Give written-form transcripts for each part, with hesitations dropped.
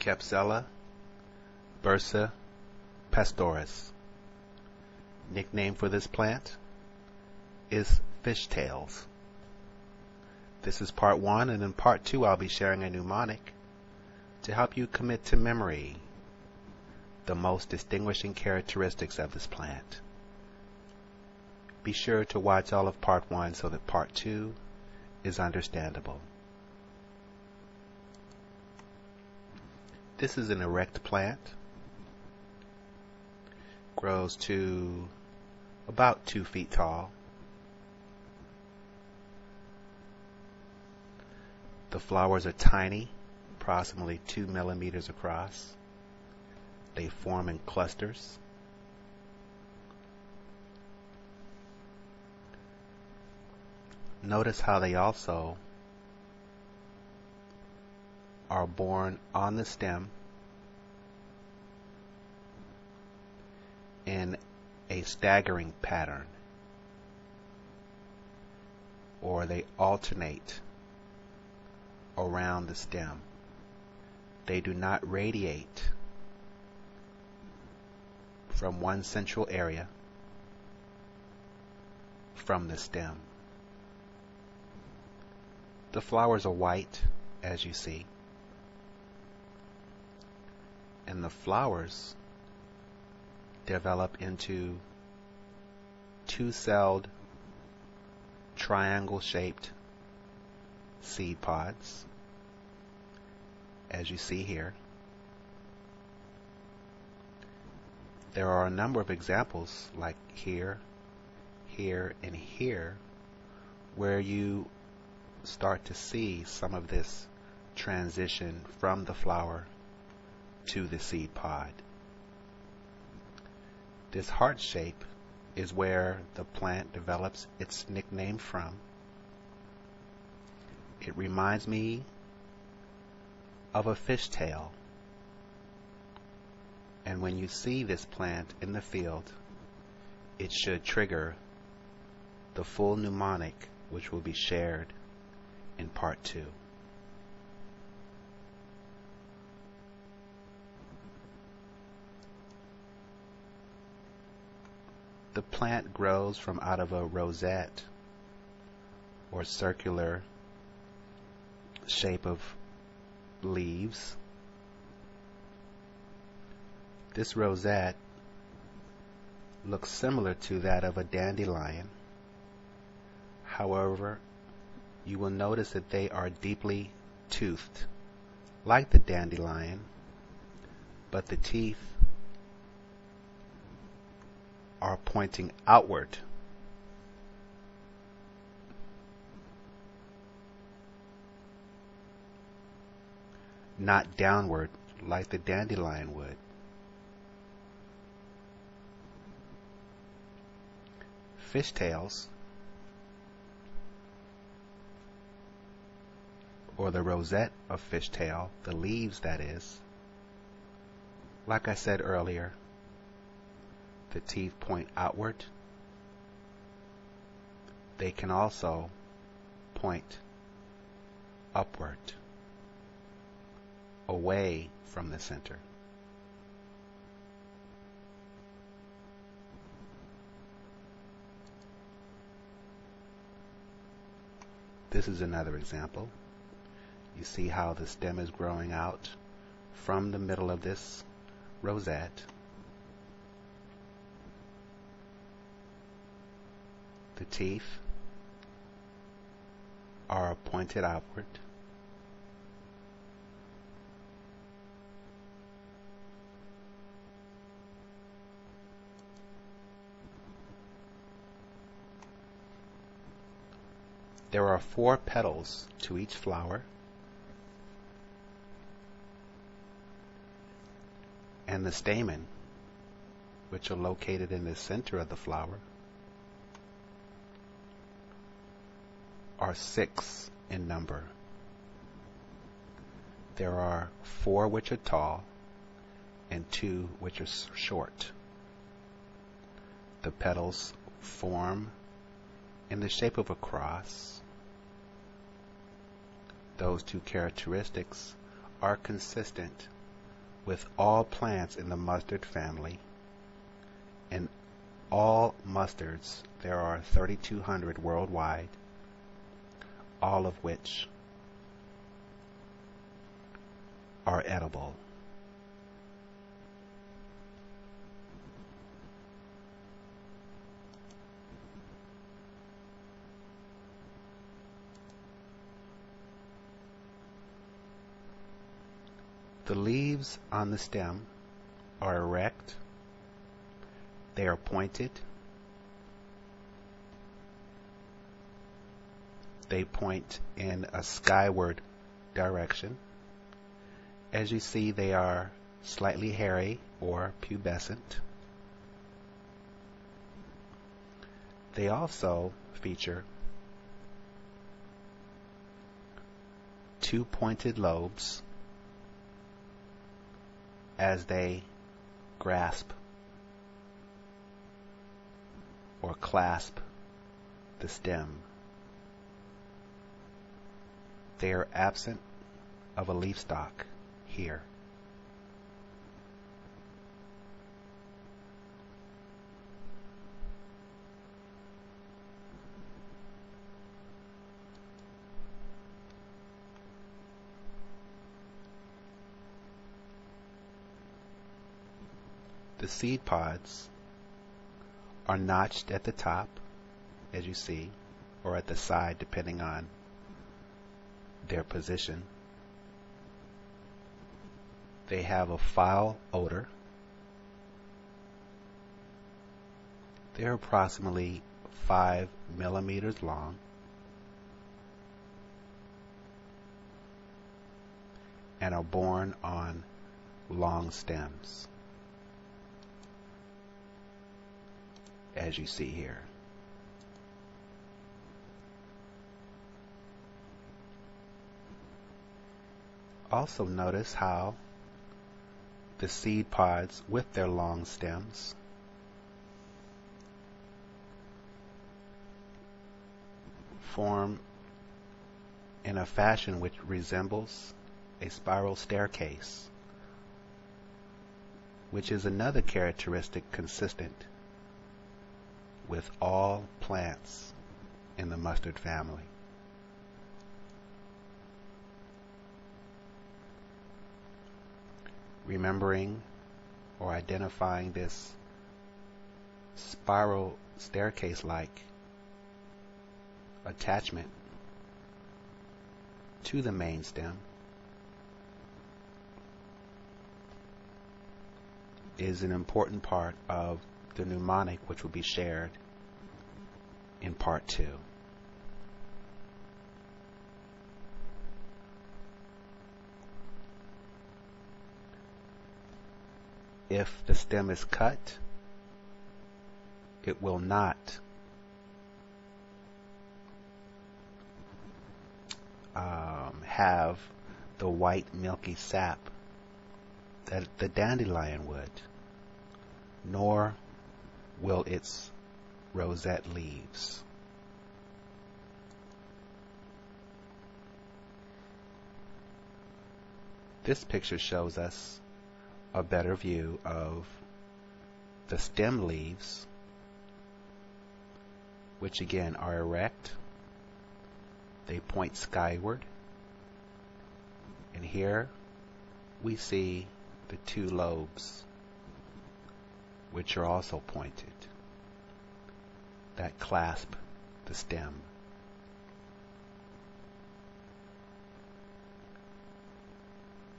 Capsella bursa-pastoris. Nickname for this plant is fishtails. This is part 1, and in part 2 I'll be sharing a mnemonic to help you commit to memory the most distinguishing characteristics of this plant. Be sure to watch all of part 1 so that part 2 is understandable. This is an erect plant. Grows to about 2 feet tall. The flowers are tiny, approximately 2 millimeters across. They form in clusters. Notice how they also are borne on the stem in a staggering pattern, or they alternate around the stem. They do not radiate from one central area from the stem. The flowers are white, as you see, and the flowers develop into 2-celled, triangle-shaped seed pods, as you see here. There are a number of examples, like here, here, and here, where you start to see some of this transition from the flower to the seed pod. This heart shape is where the plant develops its nickname from. It reminds me of a fishtail. And when you see this plant in the field, it should trigger the full mnemonic, which will be shared in part 2. The plant grows from out of a rosette, or circular shape of leaves. This rosette looks similar to that of a dandelion. However, you will notice that they are deeply toothed, like the dandelion, but the teeth are pointing outward. Not downward like the dandelion would. Fishtails, or the rosette of fishtail, the leaves that is, like I said earlier, the teeth point outward. They can also point upward, away from the center. This is another example. You see how the stem is growing out from the middle of this rosette. The teeth are pointed outward. There are 4 petals to each flower, and the stamen, which are located in the center of the flower, are 6 in number. There are 4 which are tall and 2 which are short. The petals form in the shape of a cross. Those two characteristics are consistent with all plants in the mustard family. In all mustards, there are 3,200 worldwide, all of which are edible. The leaves on the stem are erect. They are pointed. They point in a skyward direction. As you see, they are slightly hairy or pubescent. They also feature two pointed lobes as they grasp or clasp the stem. They are absent of a leaf stalk here. The seed pods are notched at the top, as you see, or at the side, depending on their position. They have a foul odor. They're approximately 5 millimeters long. And are borne on long stems, as you see here. Also notice how the seed pods with their long stems form in a fashion which resembles a spiral staircase, which is another characteristic consistent with all plants in the mustard family. Remembering or identifying this spiral staircase-like attachment to the main stem is an important part of the mnemonic, which will be shared in part 2. If the stem is cut, it will not have the white milky sap that the dandelion would, nor will its rosette leaves. This picture shows us a better view of the stem leaves, which again are erect. They point skyward, and here we see the two lobes, which are also pointed, that clasp the stem.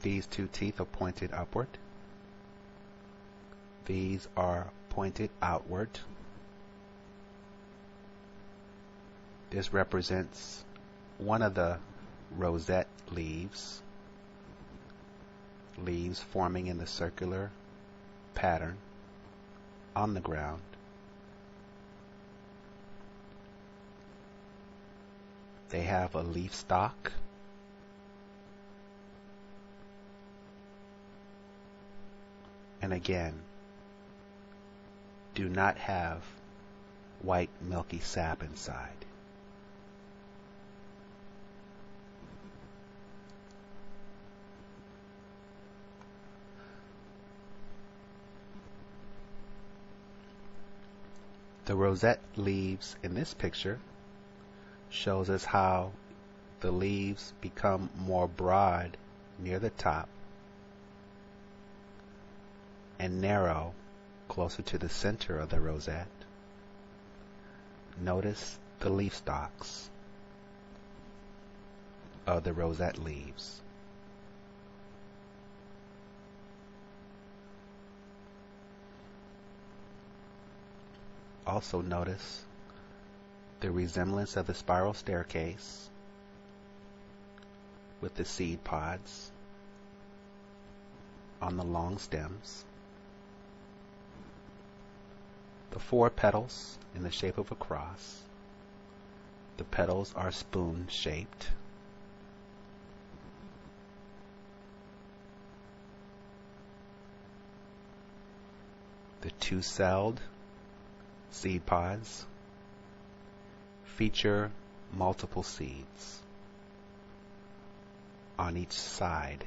These two teeth are pointed upward. These are pointed outward. This represents one of the rosette leaves forming in the circular pattern on the ground. They have a leaf stalk, and again, do not have white milky sap inside. The rosette leaves in this picture shows us how the leaves become more broad near the top and narrow closer to the center of the rosette. Notice the leaf stalks of the rosette leaves. Also notice the resemblance of the spiral staircase with the seed pods on the long stems. The 4 petals in the shape of a cross. The petals are spoon-shaped. The 2-celled seed pods feature multiple seeds on each side.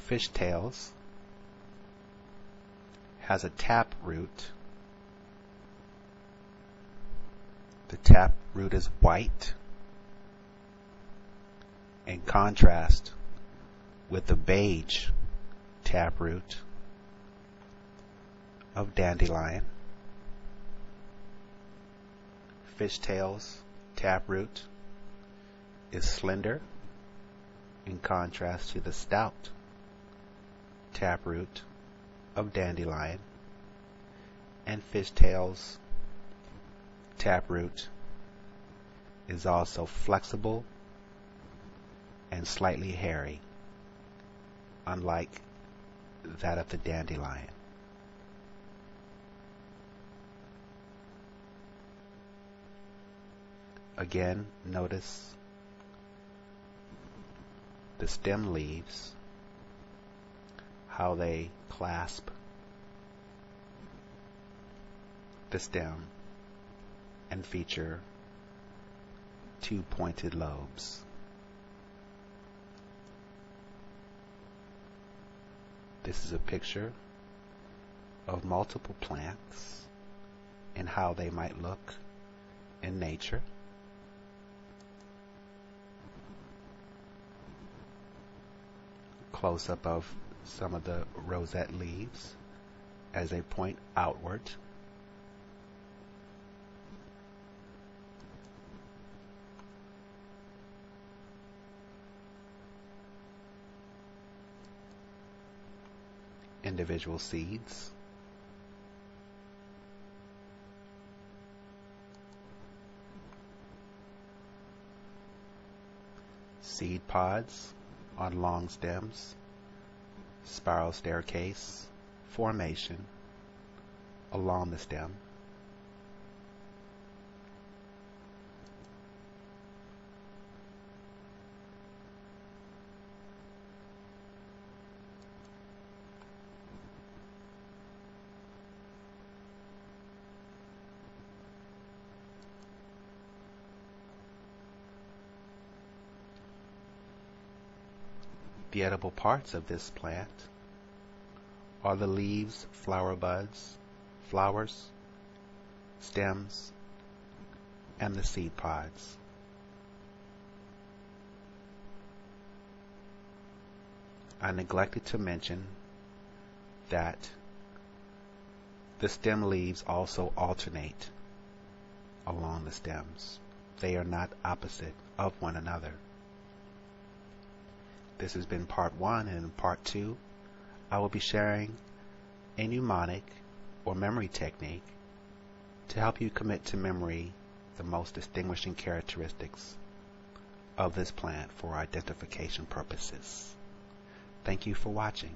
Fishtails has a tap root. The tap root is white, in contrast with the beige tap root of dandelion. Fishtail's taproot is slender in contrast to the stout taproot of dandelion, and fishtail's taproot is also flexible and slightly hairy, unlike that of the dandelion. Again, notice the stem leaves, how they clasp the stem and feature 2 pointed lobes. This is a picture of multiple plants and how they might look in nature. Close-up of some of the rosette leaves as they point outward. Individual seeds. Seed pods on long stems. Spiral staircase formation along the stem. The edible parts of this plant are the leaves, flower buds, flowers, stems, and the seed pods. I neglected to mention that the stem leaves also alternate along the stems. They are not opposite of one another. This has been part 1, and in part 2, I will be sharing a mnemonic or memory technique to help you commit to memory the most distinguishing characteristics of this plant for identification purposes. Thank you for watching.